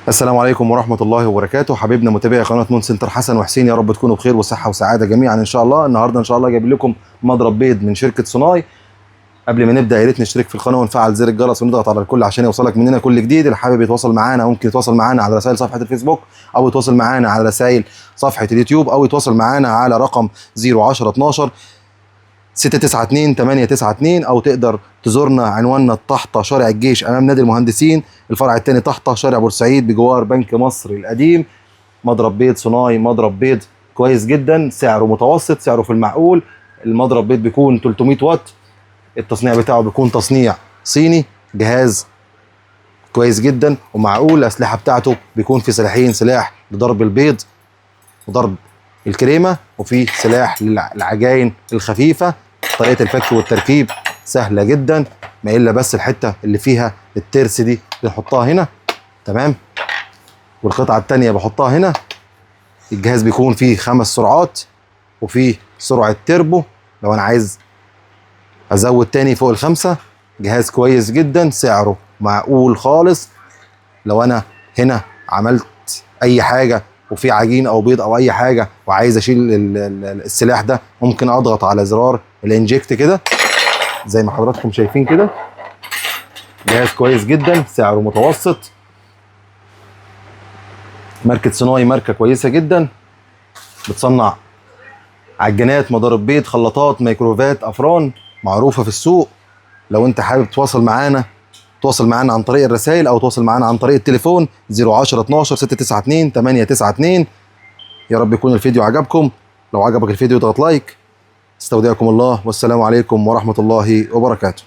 السلام عليكم ورحمة الله وبركاته. حبيبنا متابعي قناة مون سنتر حسن وحسين، يا رب تكونوا بخير وصحة وسعادة جميعا ان شاء الله. النهارده ان شاء الله جايب لكم مضرب بيض من شركة صناي. قبل ما نبدا يا ريت نشترك في القناة ونفعل زر الجرس ونضغط على الكل عشان يوصلك مننا كل جديد. اللي حابب يتواصل معانا ممكن يتواصل معانا على رسائل صفحة الفيسبوك، او يتواصل معانا على رسائل صفحة اليوتيوب، او يتواصل معانا على رقم 010 12 692 892، او تقدر تزورنا عنواننا تحت شارع الجيش امام نادي المهندسين، الفرع الثاني تحت شارع بورسعيد بجوار بنك مصر القديم. مضرب بيض صناي، مضرب بيض كويس جدا، سعره متوسط، سعره في المعقول. المضرب بيض بيكون 300 واط، التصنيع بتاعه بيكون تصنيع صيني، جهاز كويس جدا ومعقول. الاسلحه بتاعته بيكون في سلاحين، سلاح لضرب البيض وضرب الكريمه، وفي سلاح للعجاين الخفيفه. طريقه الفك والتركيب سهله جدا، ما الا بس الحته اللي فيها الترس دي بنحطها هنا، تمام، والقطعه الثانيه بحطها هنا. الجهاز بيكون فيه 5 سرعات، وفيه سرعه تربو لو انا عايز ازود تاني فوق ال5. جهاز كويس جدا، سعره معقول خالص. لو انا هنا عملت اي حاجه وفي عجين او بيض او اي حاجه وعايز اشيل السلاح ده، ممكن اضغط على زرار الانجكت كده زي ما حضراتكم شايفين كده. جهاز كويس جدا، سعره متوسط. ماركة صناي ماركة كويسة جدا، بتصنع عجانات، مضارب بيض، خلاطات، ميكروفات، افران، معروفة في السوق. لو انت حابب تواصل معانا، تواصل معانا عن طريق الرسائل او تواصل معانا عن طريق التليفون 010 12 692 892. يا رب يكون الفيديو عجبكم. لو عجبك الفيديو اضغط لايك. استودعكم الله، والسلام عليكم ورحمة الله وبركاته.